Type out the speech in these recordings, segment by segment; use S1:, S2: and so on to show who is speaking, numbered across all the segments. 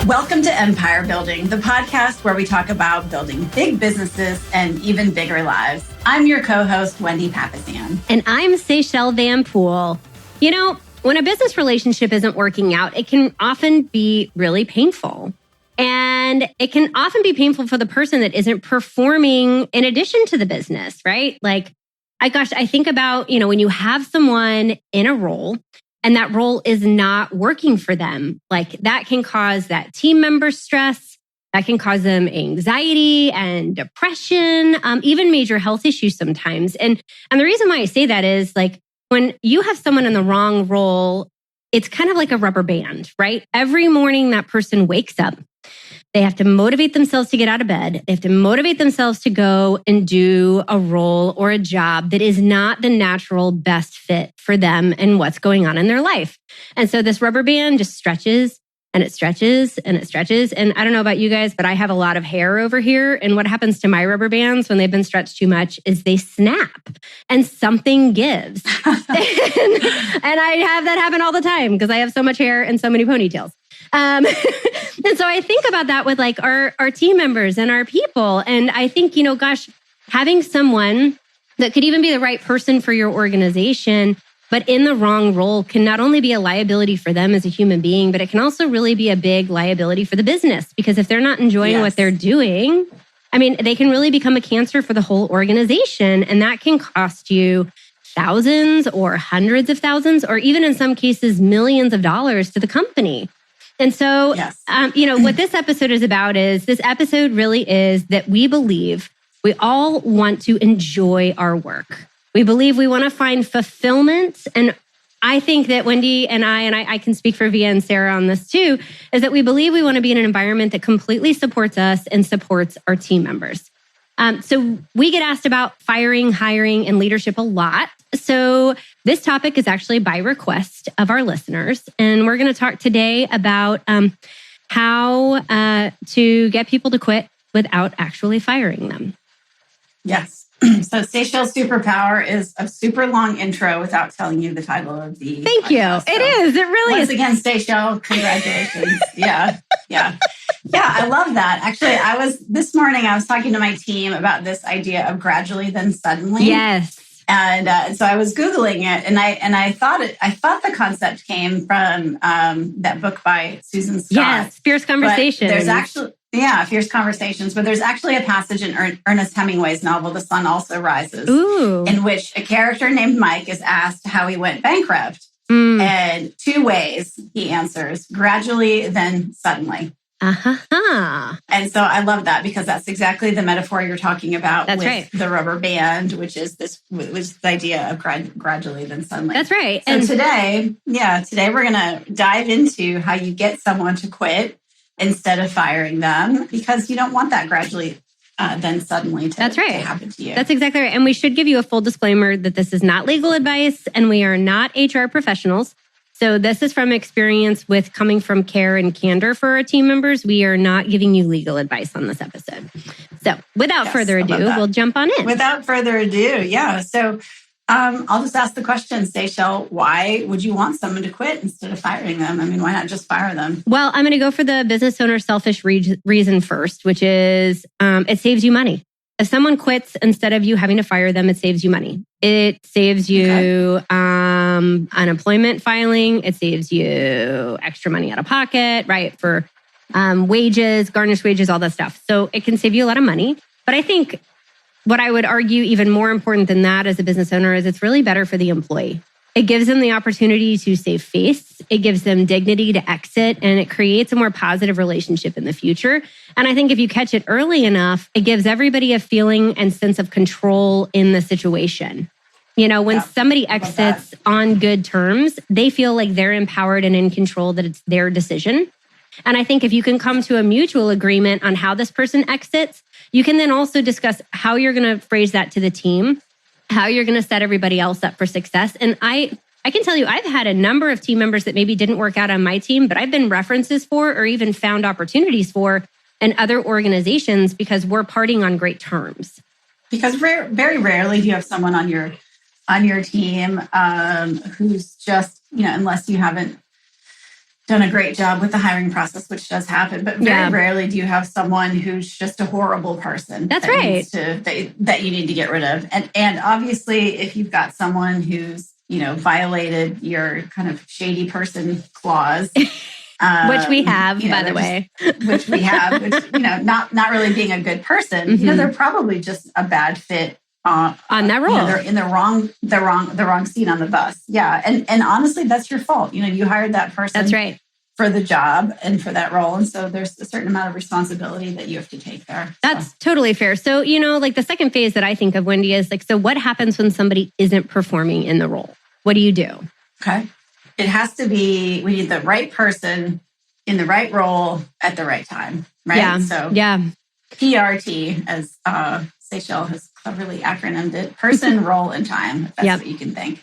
S1: Welcome to Empire Building, the podcast where we talk about building big businesses and even bigger lives. I'm your co-host, Wendy Papasan.
S2: And I'm Seychelle Van Poole. You know, when a business relationship isn't working out, it can often be really painful. And it can often be painful for the person that isn't performing in addition to the business, right? Like, I think about, when you have someone in a role and that role is not working for them, like that can cause that team member stress, that can cause them anxiety and depression, even major health issues sometimes. And the reason why I say that is like when you have someone in the wrong role, it's kind of like a rubber band, right? Every morning that person wakes up, they have to motivate themselves to get out of bed. They have to motivate themselves to go and do a role or a job that is not the natural best fit for them and what's going on in their life. And so this rubber band just stretches and it stretches and it stretches. And I don't know about you guys, but I have a lot of hair over here. And what happens to my rubber bands when they've been stretched too much is they snap and something gives. and I have that happen all the time because I have so much hair and so many ponytails. And so I think about that with like our team members and our people. And I think, having someone that could even be the right person for your organization, but in the wrong role can not only be a liability for them as a human being, but it can also really be a big liability for the business. Because if they're not enjoying what they're doing, they can really become a cancer for the whole organization. And that can cost you thousands or hundreds of thousands, or even in some cases, millions of dollars to the company. And so, what this episode is about is this episode really is that we believe we all want to enjoy our work. We believe we want to find fulfillment. And I think that Wendy and I can speak for Via and Sarah on this too, is that we believe we want to be in an environment that completely supports us and supports our team members. So we get asked about firing, hiring, and leadership a lot. So this topic is actually by request of our listeners. And we're going to talk today about how to get people to quit without actually firing them.
S1: Yes. So Seychelle's superpower is a super long intro without telling you the title of the
S2: Thank
S1: podcast.
S2: you. It is. It really is.
S1: Once again, Seychelle, congratulations. Yeah, I love that. Actually, this morning I was talking to my team about this idea of gradually then suddenly.
S2: Yes.
S1: And so I was Googling it, and I thought the concept came from that book by Susan Scott.
S2: Yes, Fierce Conversations.
S1: There's actually Fierce Conversations, but there's actually a passage in Ernest Hemingway's novel, The Sun Also Rises, in which a character named Mike is asked how he went bankrupt. And two ways he answers: gradually, then suddenly. And so I love that because that's exactly the metaphor you're talking about the rubber band, which is the idea of gradually then suddenly.
S2: That's right.
S1: So today we're going to dive into how you get someone to quit instead of firing them, because you don't want that gradually then suddenly to happen to you.
S2: That's exactly right. And we should give you a full disclaimer that this is not legal advice and we are not HR professionals. So this is from experience with coming from care and candor for our team members. We are not giving you legal advice on this episode. So without further ado, we'll jump on in.
S1: Without further ado, yeah. So I'll just ask the question, Seychelle, why would you want someone to quit instead of firing them? Why not just fire them?
S2: Well, I'm going to go for the business owner selfish reason first, which is it saves you money. If someone quits, instead of you having to fire them, it saves you money. It saves you unemployment filing. It saves you extra money out of pocket, right? For wages, garnished wages, all that stuff. So it can save you a lot of money. But I think what I would argue even more important than that as a business owner is it's really better for the employee. It gives them the opportunity to save face. It gives them dignity to exit, and it creates a more positive relationship in the future. And I think if you catch it early enough, it gives everybody a feeling and sense of control in the situation. When somebody exits on good terms, they feel like they're empowered and in control, that it's their decision. And I think if you can come to a mutual agreement on how this person exits, you can then also discuss how you're going to phrase that to the team, how you're going to set everybody else up for success. And I can tell you, I've had a number of team members that maybe didn't work out on my team, but I've been references for or even found opportunities for in other organizations because we're parting on great terms.
S1: Because very rarely do you have someone on your team who's just, unless you haven't done a great job with the hiring process, which does happen, but very rarely do you have someone who's just a horrible person.
S2: That's right.
S1: That you need to get rid of. And obviously, if you've got someone who's, violated your kind of shady person clause,
S2: which we have, by the way,
S1: which not really being a good person, they're probably just a bad fit on
S2: that role.
S1: They're in the wrong seat on the bus. Yeah. And honestly, that's your fault. You hired that person.
S2: That's right.
S1: For the job and for that role. And so there's a certain amount of responsibility that you have to take there.
S2: That's totally fair. So, the second phase that I think of, Wendy, is so what happens when somebody isn't performing in the role? What do you do?
S1: Okay. It has to be, we need the right person in the right role at the right time, right?
S2: Yeah.
S1: So PRT, as Seychelles has cleverly acronymed it, person, role, and time. That's what you can think.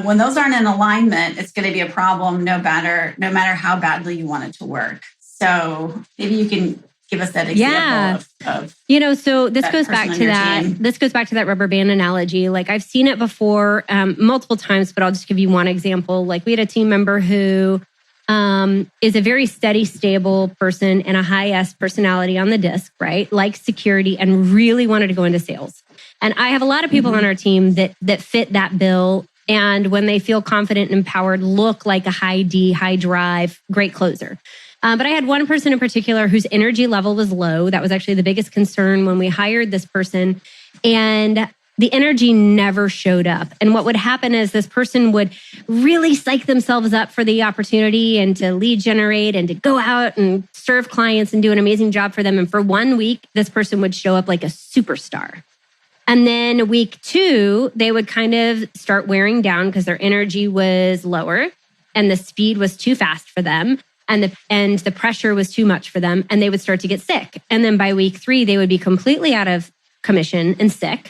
S1: When those aren't in alignment, it's going to be a problem no matter how badly you want it to work. So maybe you can give us that example of
S2: so this goes back to that.
S1: Team.
S2: This goes back to that rubber band analogy. Like I've seen it before multiple times, but I'll just give you one example. Like we had a team member who is a very steady, stable person and a high S personality on the disc, right? Likes security and really wanted to go into sales. And I have a lot of people on our team that fit that bill. And when they feel confident and empowered, look like a high D, high drive, great closer. But I had one person in particular whose energy level was low. That was actually the biggest concern when we hired this person. And the energy never showed up. And what would happen is this person would really psych themselves up for the opportunity and to lead generate and to go out and serve clients and do an amazing job for them. And for 1 week, this person would show up like a superstar. And then week 2, they would kind of start wearing down because their energy was lower and the speed was too fast for them and the pressure was too much for them, and they would start to get sick. And then by week 3, they would be completely out of commission and sick.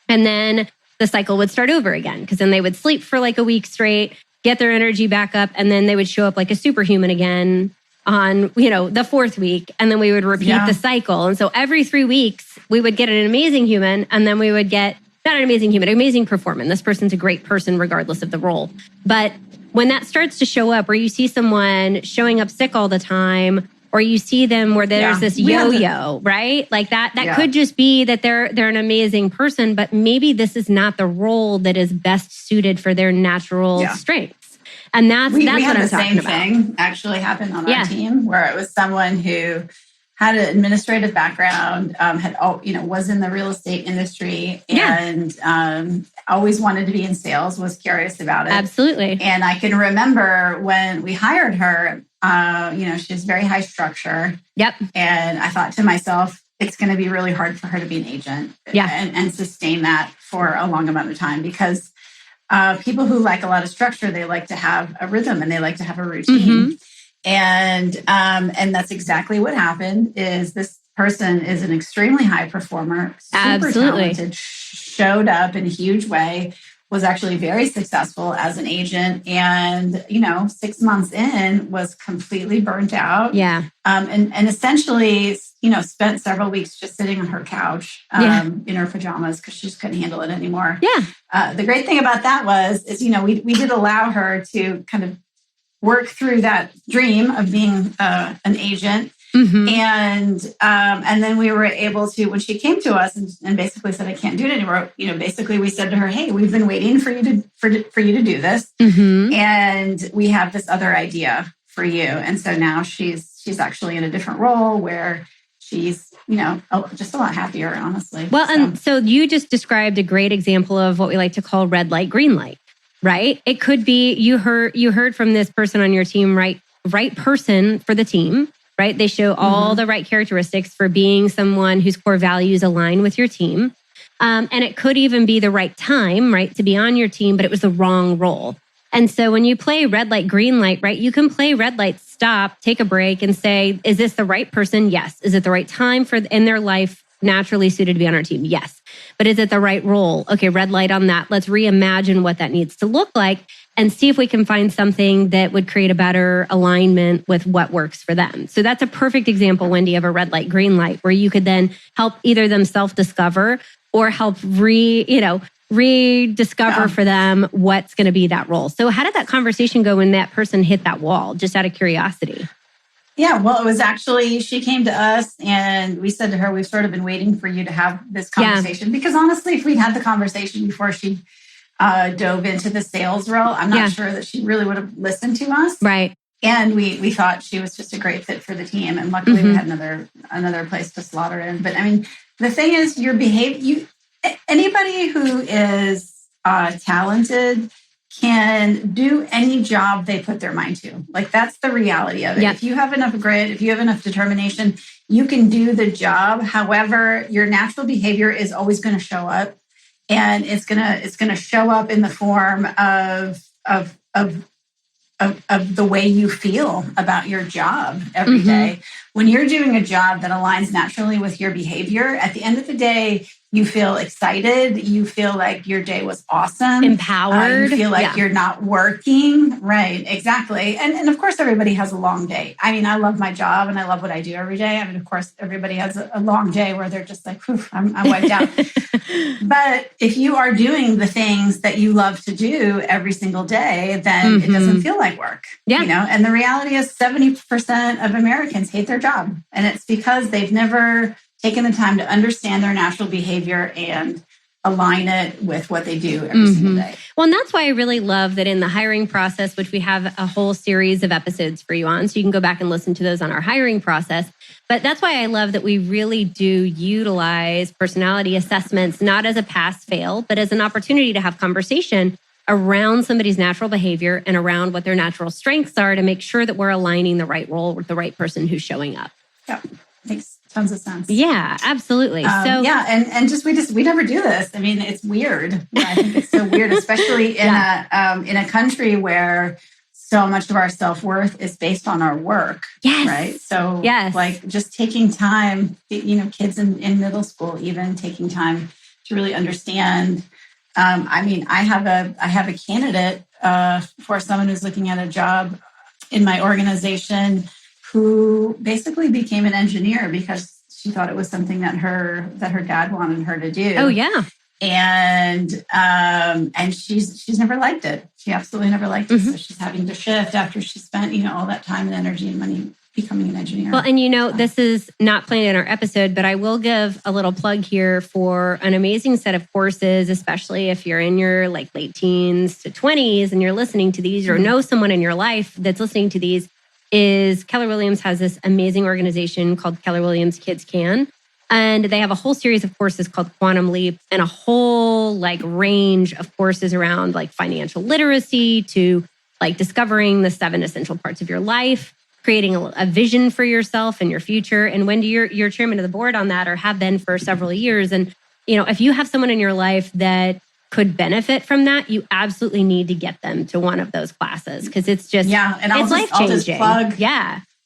S2: And then the cycle would start over again because then they would sleep for like a week straight, get their energy back up, and then they would show up like a superhuman again on, the 4th week. And then we would repeat the cycle. And so every 3 weeks, we would get an amazing human, and then we would get, not an amazing human, an amazing performer. This person's a great person regardless of the role. But when that starts to show up, where you see someone showing up sick all the time, or you see them where there's this yo-yo, right? Like that could just be that they're an amazing person, but maybe this is not the role that is best suited for their natural strengths. And that's what I'm talking about.
S1: We had the same thing actually happen on our team, where it was someone who had an administrative background, was in the real estate industry, and always wanted to be in sales, was curious about it.
S2: Absolutely.
S1: And I can remember when we hired her, she has very high structure.
S2: Yep.
S1: And I thought to myself, it's going to be really hard for her to be an agent and sustain that for a long amount of time, because people who like a lot of structure, they like to have a rhythm and they like to have a routine. And that's exactly what happened. Is this person is an extremely high performer, super talented, showed up in a huge way, was actually very successful as an agent, and 6 months in was completely burnt out. And essentially spent several weeks just sitting on her couch in her pajamas because she just couldn't handle it anymore. The great thing about that is we did allow her to kind of work through that dream of being an agent. And then we were able to, when she came to us and basically said, I can't do it anymore. Basically we said to her, hey, we've been waiting for you to do this. And we have this other idea for you. And so now she's actually in a different role where she's, just a lot happier, honestly.
S2: Well, and so you just described a great example of what we like to call red light, green light, right? It could be you heard from this person on your team, right person for the team. Right? They show all the right characteristics for being someone whose core values align with your team. And it could even be the right time, right, to be on your team, but it was the wrong role. And so when you play red light, green light, right, you can play red light, stop, take a break and say, is this the right person? Yes. Is it the right time in their life naturally suited to be on our team? Yes. But is it the right role? Okay, red light on that. Let's reimagine what that needs to look like and see if we can find something that would create a better alignment with what works for them. So that's a perfect example, Wendy, of a red light, green light, where you could then help either them self-discover or help rediscover for them what's going to be that role. So how did that conversation go when that person hit that wall, just out of curiosity?
S1: Yeah, well, it was actually, she came to us and we said to her, we've sort of been waiting for you to have this conversation. Because honestly, if we'd had the conversation before she dove into the sales role, I'm not sure that she really would have listened to us.
S2: Right.
S1: And we thought she was just a great fit for the team. And luckily we had another place to slot her in. But I mean, the thing is, your behavior, anybody who is talented can do any job they put their mind to. Like, that's the reality of it. Yep. If you have enough grit, if you have enough determination, you can do the job. However, your natural behavior is always going to show up, and it's gonna show up in the form of the way you feel about your job every day. When you're doing a job that aligns naturally with your behavior, at the end of the day, you feel excited. You feel like your day was awesome.
S2: Empowered.
S1: You feel like you're not working. Right, exactly. And of course, everybody has a long day. I mean, I love my job and I love what I do every day. I mean, of course, everybody has a long day where they're just like, I'm wiped out. But if you are doing the things that you love to do every single day, then it doesn't feel like work. Yeah. You know, and the reality is 70% of Americans hate their job. And it's because they've never taken the time to understand their natural behavior and align it with what they do every single day.
S2: Well, and that's why I really love that in the hiring process, which we have a whole series of episodes for you on, so you can go back and listen to those on our hiring process. But that's why I love that we really do utilize personality assessments, not as a pass-fail, but as an opportunity to have conversation around somebody's natural behavior and around what their natural strengths are to make sure that we're aligning the right role with the right person who's showing up.
S1: Yeah, makes tons of sense.
S2: Yeah, absolutely.
S1: And we never do this. I mean, it's weird. I think it's so weird, especially in a country where so much of our self-worth is based on our work.
S2: Yes.
S1: Right. So like just taking time, kids in middle school, even taking time to really understand. I mean, I have a candidate for someone who's looking at a job in my organization who basically became an engineer because she thought it was something that her dad wanted her to do.
S2: Oh yeah.
S1: And she's never liked it. She absolutely never liked it. So she's having to shift after she spent, all that time and energy and money becoming an engineer.
S2: Well, and this is not planned in our episode, but I will give a little plug here for an amazing set of courses, especially if you're in your late teens to 20s and you're listening to these or know someone in your life that's listening to these. Is Keller Williams has this amazing organization called Keller Williams Kids Can. And they have a whole series of courses called Quantum Leap and a whole range of courses around financial literacy to discovering the 7 essential parts of your life, creating a vision for yourself and your future. And Wendy, you're chairman of the board on that or have been for several years. And, if you have someone in your life that could benefit from that, you absolutely need to get them to one of those classes because it's just
S1: and
S2: it's life-changing.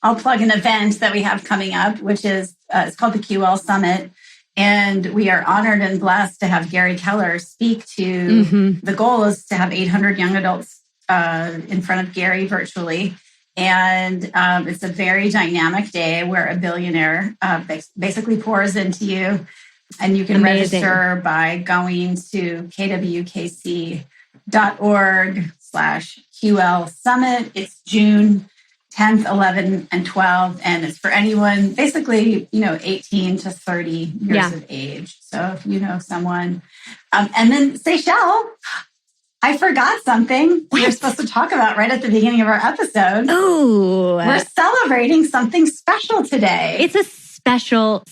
S1: I'll plug an event that we have coming up, which is it's called the QL Summit, and we are honored and blessed to have Gary Keller speak to. The goal is to have 800 young adults in front of Gary virtually, and it's a very dynamic day where a billionaire basically pours into you. And you can register by going to kwkc.org/QL Summit. It's June 10th, 11th, and 12th. And it's for anyone, basically, 18 to 30 years of age. So if you know someone. And then Seychelle, I forgot something we were supposed to talk about right at the beginning of our episode.
S2: Oh,
S1: we're celebrating something special today.
S2: It's a special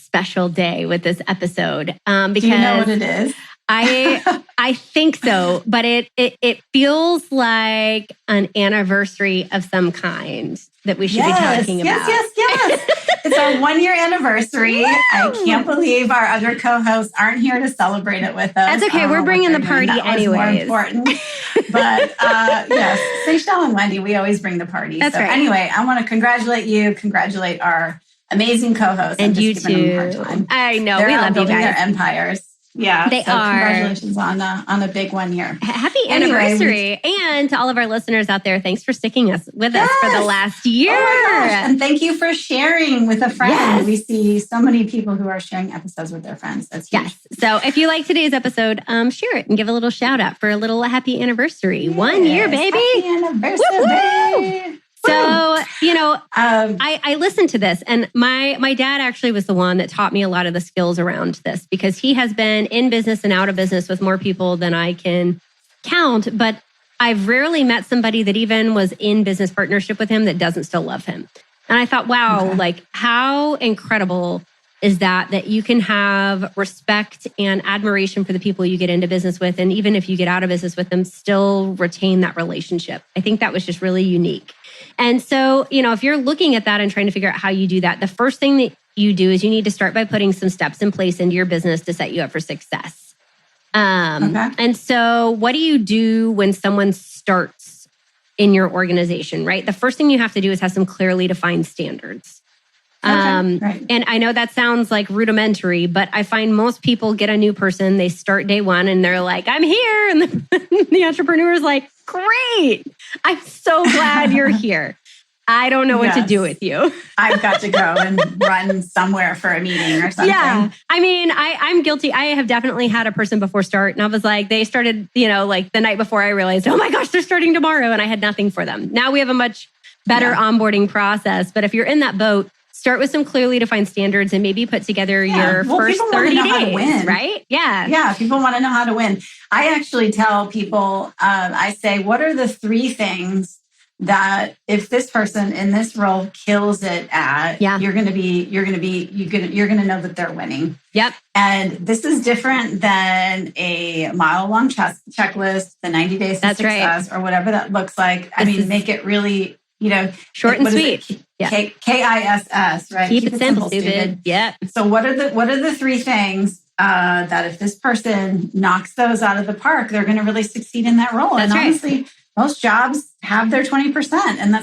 S2: day with this episode. Because
S1: do you know what it is?
S2: I think so, but it feels like an anniversary of some kind that we should be talking about.
S1: Yes. It's our 1-year anniversary. Woo! I can't believe our other co-hosts aren't here to celebrate it with us.
S2: That's okay. We're bringing the party anyways.
S1: More important. But yes, Seychelle and Wendy, we always bring the party.
S2: That's right.
S1: Anyway, I want to congratulate our amazing co-hosts.
S2: And you too. I know.
S1: They're
S2: we love you
S1: building
S2: guys.
S1: their empires. Yeah.
S2: They
S1: so
S2: are.
S1: Congratulations on a big one here.
S2: Happy anniversary. And to all of our listeners out there, thanks for sticking with us for the last year.
S1: Oh my gosh. And thank you for sharing with a friend. Yes. We see so many people who are sharing episodes with their friends. That's huge.
S2: Yes. So if you like today's episode, share it and give a little shout out for a little happy anniversary. Yes. 1 year, baby.
S1: Happy anniversary.
S2: Woo-woo! So, I listened to this, and my dad actually was the one that taught me a lot of the skills around this, because he has been in business and out of business with more people than I can count. But I've rarely met somebody that even was in business partnership with him that doesn't still love him. And I thought, wow, like how incredible is that you can have respect and admiration for the people you get into business with. And even if you get out of business with them, still retain that relationship. I think that was just really unique. And so, if you're looking at that and trying to figure out how you do that, the first thing that you do is you need to start by putting some steps in place into your business to set you up for success. And so what do you do when someone starts in your organization, right? The first thing you have to do is have some clearly defined standards. And I know that sounds like rudimentary, but I find most people get a new person, they start day one and they're like, I'm here. And the entrepreneur is like, great. I'm so glad you're here. I don't know what to do with you.
S1: I've got to go and run somewhere for a meeting or something.
S2: Yeah. I mean, I'm guilty. I have definitely had a person before start, and I was like, they started, like the night before, I realized, oh my gosh, they're starting tomorrow. And I had nothing for them. Now we have a much better onboarding process. But if you're in that boat, start with some clearly defined standards and maybe put together your first 30 days, right? Yeah.
S1: Yeah. People want to know how to win. I actually tell people, I say, what are the 3 things that if this person in this role kills it at, you're going to know that they're winning.
S2: Yep.
S1: And this is different than a mile-long checklist, the 90 days to success, or whatever that looks like. Make it really,
S2: short and sweet.
S1: KISS, right?
S2: Keep it simple, stupid. Yeah.
S1: So what are the 3 things that if this person knocks those out of the park, they're going to really succeed in that role?
S2: That's
S1: and honestly, most jobs have their 20%, and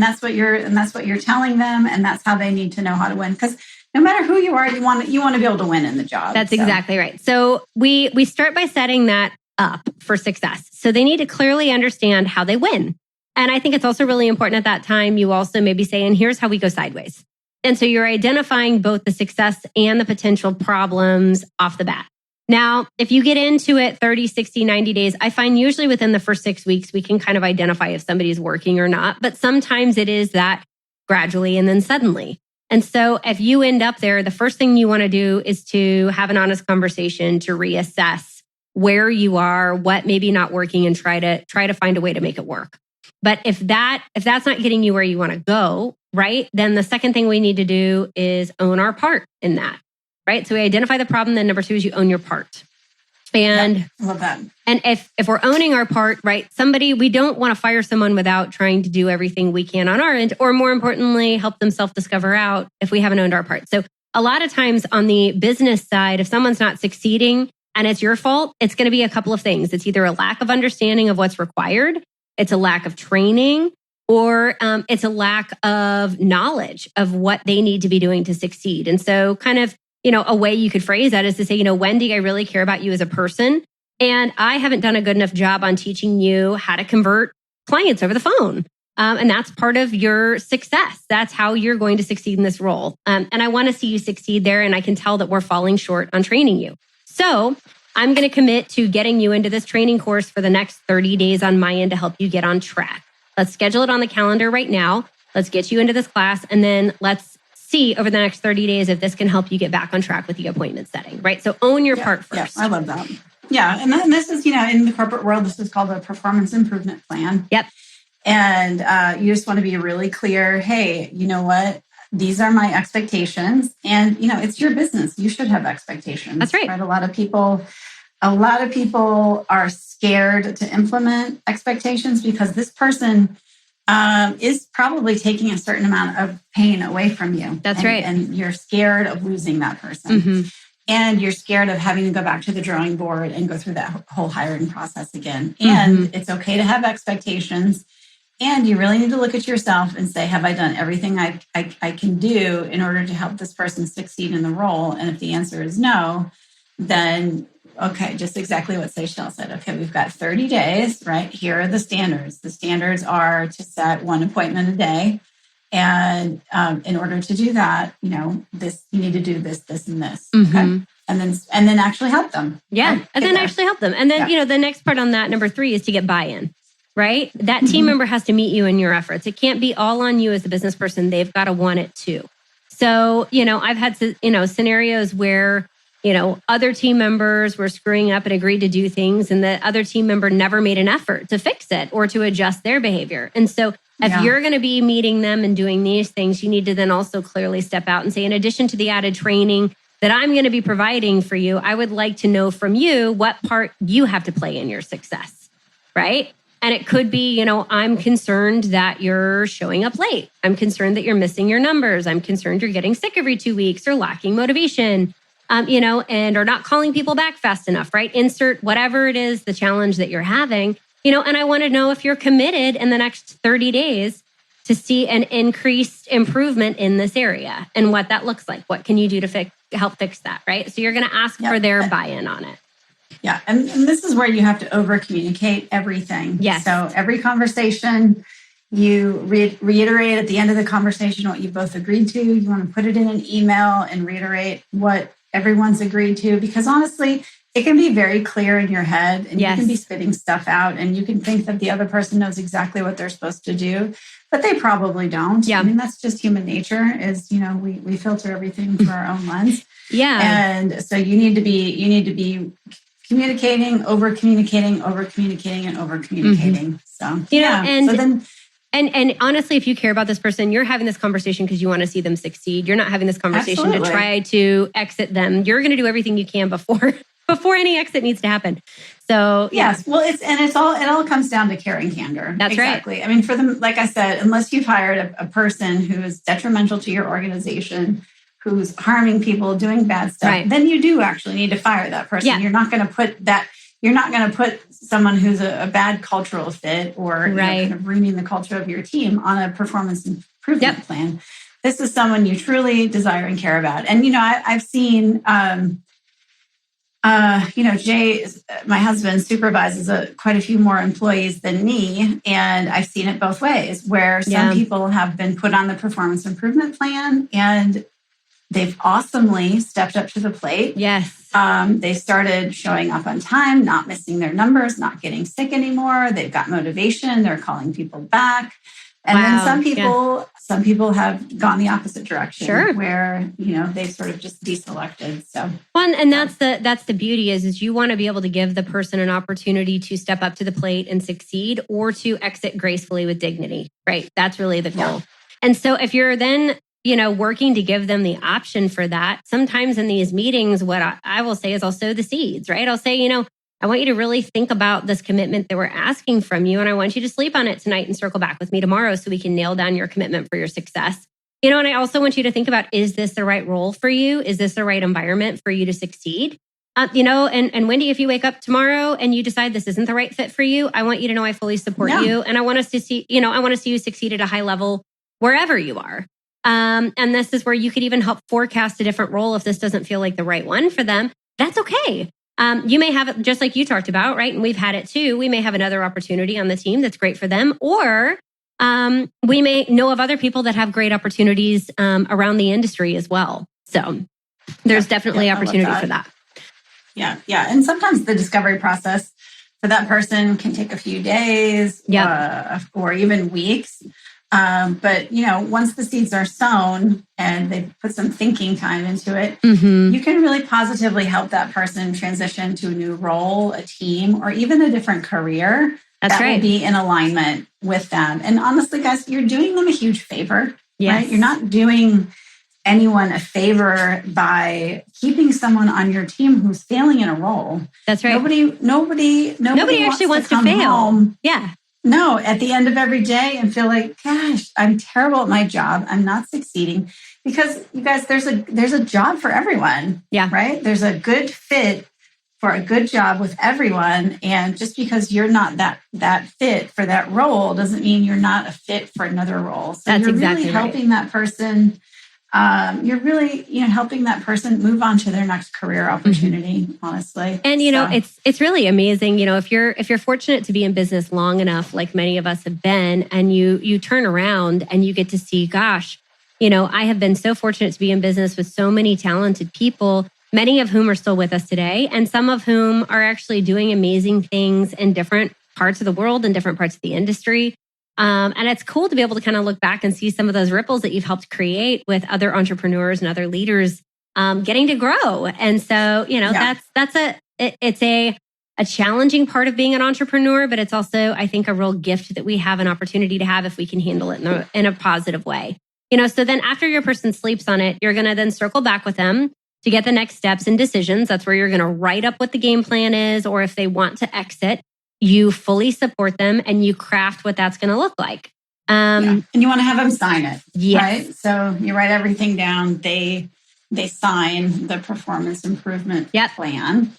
S1: that's what you're telling them, and that's how they need to know how to win. Because no matter who you are, you want to be able to win in the job.
S2: That's exactly right. So we start by setting that up for success. So they need to clearly understand how they win. And I think it's also really important at that time, you also maybe say, and here's how we go sideways. And so you're identifying both the success and the potential problems off the bat. Now, if you get into it 30, 60, 90 days, I find usually within the first 6 weeks, we can kind of identify if somebody's working or not. But sometimes it is that gradually and then suddenly. And so if you end up there, the first thing you want to do is to have an honest conversation to reassess where you are, what may be not working, and try to find a way to make it work. But if that's not getting you where you want to go, right, then the second thing we need to do is own our part in that, right? So we identify the problem. Then number 2 is you own your part. And
S1: I love that.
S2: And if we're owning our part, right, we don't want to fire someone without trying to do everything we can on our end, or more importantly, help them self-discover out if we haven't owned our part. So a lot of times on the business side, if someone's not succeeding and it's your fault, it's going to be a couple of things. It's either a lack of understanding of what's required, it's a lack of training, or it's a lack of knowledge of what they need to be doing to succeed. And so kind of, a way you could phrase that is to say, Wendy, I really care about you as a person. And I haven't done a good enough job on teaching you how to convert clients over the phone. And that's part of your success. That's how you're going to succeed in this role. And I want to see you succeed there. And I can tell that we're falling short on training you. So I'm going to commit to getting you into this training course for the next 30 days on my end to help you get on track. Let's schedule it on the calendar right now. Let's get you into this class. And then let's see over the next 30 days if this can help you get back on track with the appointment setting, right? So own your part first.
S1: Yeah, I love that. Yeah. And then this is, in the corporate world, this is called a performance improvement plan.
S2: Yep.
S1: And you just want to be really clear. Hey, you know what? These are my expectations. And, it's your business. You should have expectations.
S2: That's right.
S1: A lot of people are scared to implement expectations because this person is probably taking a certain amount of pain away from you.
S2: That's right.
S1: And you're scared of losing that person. Mm-hmm. And you're scared of having to go back to the drawing board and go through that whole hiring process again. And it's okay to have expectations. And you really need to look at yourself and say, have I done everything I can do in order to help this person succeed in the role? And if the answer is no, then okay, just exactly what Seychelle said. Okay, we've got 30 days, right? Here are the standards. The standards are to set one appointment a day. And in order to do that, this, you need to do this, this, and this. Okay. And then actually help them.
S2: Yeah. Right? And then actually help them. And then, the next part on that, number 3, is to get buy-in, right? That team member has to meet you in your efforts. It can't be all on you as a business person. They've got to want it too. So, I've had, scenarios where, other team members were screwing up and agreed to do things, and the other team member never made an effort to fix it or to adjust their behavior. And so if you're going to be meeting them and doing these things, you need to then also clearly step out and say, in addition to the added training that I'm going to be providing for you, I would like to know from you what part you have to play in your success, right? And it could be, I'm concerned that you're showing up late. I'm concerned that you're missing your numbers. I'm concerned you're getting sick every 2 weeks or lacking motivation, and or not calling people back fast enough, right? Insert whatever it is, the challenge that you're having, and I want to know if you're committed in the next 30 days to see an increased improvement in this area and what that looks like. What can you do to help fix that, right? So you're going to ask for their buy-in on it.
S1: Yeah. And this is where you have to over-communicate everything.
S2: Yes.
S1: So every conversation, you reiterate at the end of the conversation what you both agreed to. You want to put it in an email and reiterate what everyone's agreed to, because honestly, it can be very clear in your head, and you can be spitting stuff out, and you can think that the other person knows exactly what they're supposed to do, but they probably don't.
S2: Yeah.
S1: I mean, that's just human nature, is, we filter everything through our own lens.
S2: Yeah.
S1: And so you need to be communicating, over communicating, over communicating, and over communicating. So,
S2: And honestly, if you care about this person, you're having this conversation because you want to see them succeed. You're not having this conversation to try to exit them. You're going to do everything you can before any exit needs to happen. So
S1: yes, well, it all comes down to care and candor.
S2: That's
S1: exactly.
S2: Right.
S1: I mean, for them, like I said, unless you've hired a person who is detrimental to your organization, who's harming people, doing bad stuff, then you do actually need to fire that person. Yeah. You're not going to put someone who's a bad cultural fit or kind of ruining the culture of your team on a performance improvement plan. This is someone you truly desire and care about. And, I've seen, Jay, my husband, supervises quite a few more employees than me. And I've seen it both ways, where some people have been put on the performance improvement plan and they've awesomely stepped up to the plate.
S2: Yes.
S1: They started showing up on time, not missing their numbers, not getting sick anymore. They've got motivation. They're calling people back. And then some people have gone the opposite direction, where, they sort of just deselected. So,
S2: and that's the beauty is you want to be able to give the person an opportunity to step up to the plate and succeed, or to exit gracefully with dignity, right? That's really the goal. Yeah. And so if you're then working to give them the option for that, sometimes in these meetings, what I will say is I'll sow the seeds, right? I'll say, I want you to really think about this commitment that we're asking from you. And I want you to sleep on it tonight and circle back with me tomorrow so we can nail down your commitment for your success. And I also want you to think about, is this the right role for you? Is this the right environment for you to succeed? And Wendy, if you wake up tomorrow and you decide this isn't the right fit for you, I want you to know I fully support you. And I want us to see, I want to see you succeed at a high level wherever you are. And this is where you could even help forecast a different role if this doesn't feel like the right one for them. That's okay. You may have it just like you talked about, right? And we've had it too. We may have another opportunity on the team that's great for them, or we may know of other people that have great opportunities around the industry as well. So there's definitely opportunity for that.
S1: Yeah. Yeah. And sometimes the discovery process for that person can take a few days or even weeks. But, once the seeds are sown and they've put some thinking time into it, you can really positively help that person transition to a new role, a team, or even a different career that will be in alignment with them. And honestly, guys, you're doing them a huge favor, right? You're not doing anyone a favor by keeping someone on your team who's failing in a role.
S2: That's right.
S1: Nobody
S2: actually wants to fail.
S1: Home.
S2: Yeah.
S1: No, at the end of every day and feel like, gosh, I'm terrible at my job. I'm not succeeding. Because you guys, there's a job for everyone.
S2: Yeah.
S1: Right? There's a good fit for a good job with everyone. And just because you're not that fit for that role doesn't mean you're not a fit for another role. So
S2: That's
S1: you're
S2: exactly
S1: really helping that person you're really, helping that person move on to their next career opportunity, honestly.
S2: And, it's really amazing. If you're fortunate to be in business long enough, like many of us have been, and you turn around and you get to see, gosh, I have been so fortunate to be in business with so many talented people, many of whom are still with us today, and some of whom are actually doing amazing things in different parts of the world and different parts of the industry. And it's cool to be able to kind of look back and see some of those ripples that you've helped create with other entrepreneurs and other leaders getting to grow. And so, it's a challenging part of being an entrepreneur, but it's also, I think, a real gift that we have an opportunity to have if we can handle it in a positive way. So then after your person sleeps on it, you're going to then circle back with them to get the next steps and decisions. That's where you're going to write up what the game plan is, or if they want to exit, you fully support them and you craft what that's going to look like.
S1: And you want to have them sign it,
S2: yes.
S1: Right? So you write everything down. They sign the performance improvement plan.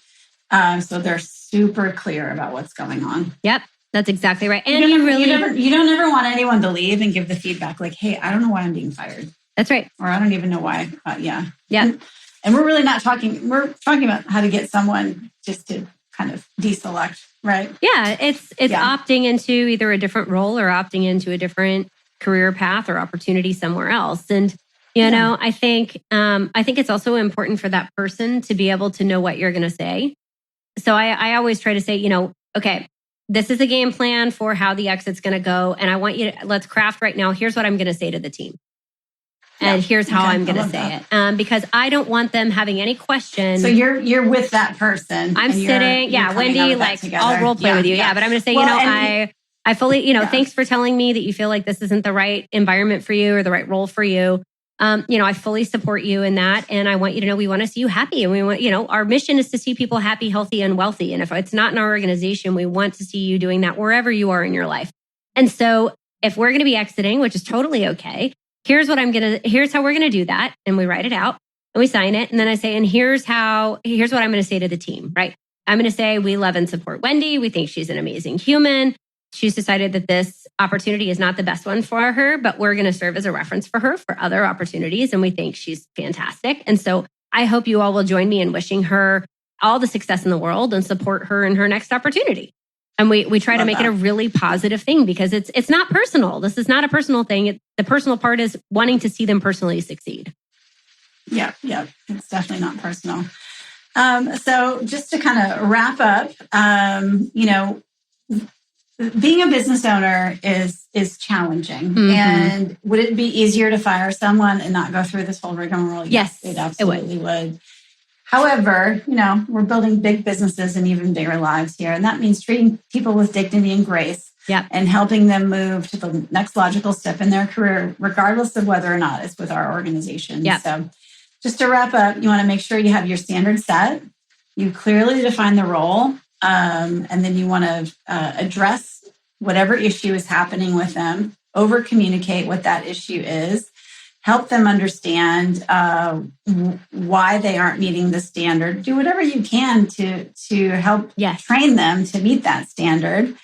S1: So they're super clear about what's going on.
S2: Yep. That's exactly right. And
S1: you don't ever want anyone to leave and give the feedback like, hey, I don't know why I'm being fired.
S2: That's right.
S1: Or I don't even know why.
S2: Yeah.
S1: And we're really not talking, we're talking about how to get someone just to kind of deselect, right?
S2: Yeah. It's opting into either a different role or opting into a different career path or opportunity somewhere else. And, I think it's also important for that person to be able to know what you're going to say. So I always try to say, okay, this is a game plan for how the exit's going to go. And I want you to, let's craft right now. Here's what I'm going to say to the team. And here's how I'm going to say it. Because I don't want them having any question.
S1: So you're with that person.
S2: I'm sitting. Wendy, I'll role play with you. Yeah. But I'm going to say, I fully, thanks for telling me that you feel like this isn't the right environment for you or the right role for you. I fully support you in that. And I want you to know we want to see you happy. And we want, our mission is to see people happy, healthy, and wealthy. And if it's not in our organization, we want to see you doing that wherever you are in your life. And so if we're going to be exiting, which is totally okay, here's how we're going to do that. And we write it out and we sign it. And then I say, and here's what I'm going to say to the team, right? I'm going to say, we love and support Wendy. We think she's an amazing human. She's decided that this opportunity is not the best one for her, but we're going to serve as a reference for her for other opportunities. And we think she's fantastic. And so I hope you all will join me in wishing her all the success in the world and support her in her next opportunity. And we try to make it a really positive thing because it's not personal. This is not a personal thing. The personal part is wanting to see them personally succeed.
S1: Yeah. It's definitely not personal. So just to kind of wrap up, being a business owner is challenging. Mm-hmm. And would it be easier to fire someone and not go through this whole rigmarole?
S2: Yes,
S1: it absolutely would. However, we're building big businesses and even bigger lives here. And that means treating people with dignity and grace and helping them move to the next logical step in their career, regardless of whether or not it's with our organization.
S2: Yep.
S1: So just to wrap up, you want to make sure you have your standards set. You clearly define the role. And then you want to address whatever issue is happening with them, over communicate what that issue is, help them understand why they aren't meeting the standard. Do whatever you can to help train them to meet that standard.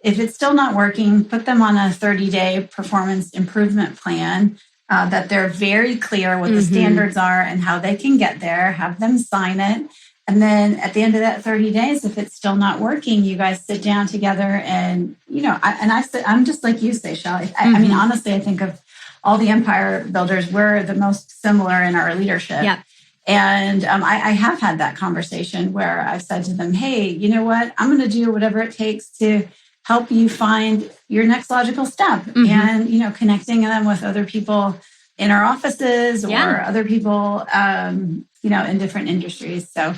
S1: If it's still not working, put them on a 30-day performance improvement plan that they're very clear what the standards are and how they can get there. Have them sign it. And then at the end of that 30 days, if it's still not working, you guys sit down together and, I'm just like you say, Shelley. I mean, honestly, I think of all the empire builders, we're the most similar in our leadership. Yep. And I have had that conversation where I've said to them, hey, you know what? I'm going to do whatever it takes to help you find your next logical step. And, connecting them with other people in our offices or other people, in different industries. So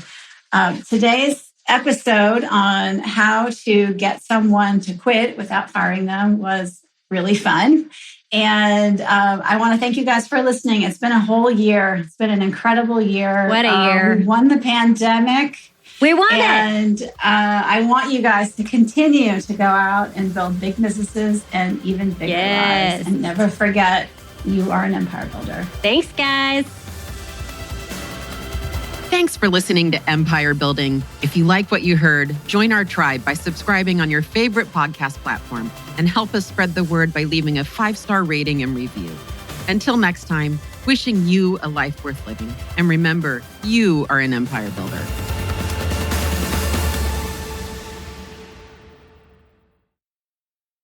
S1: today's episode on how to get someone to quit without firing them was really fun. And I want to thank you guys for listening. It's been a whole year. It's been an incredible year.
S2: What a year.
S1: We won the pandemic.
S2: We won it.
S1: And I want you guys to continue to go out and build big businesses and even bigger lives. And never forget, you are an empire builder.
S2: Thanks, guys.
S3: Thanks for listening to Empire Building. If you like what you heard, join our tribe by subscribing on your favorite podcast platform and help us spread the word by leaving a 5-star rating and review. Until next time, wishing you a life worth living. And remember, you are an empire builder.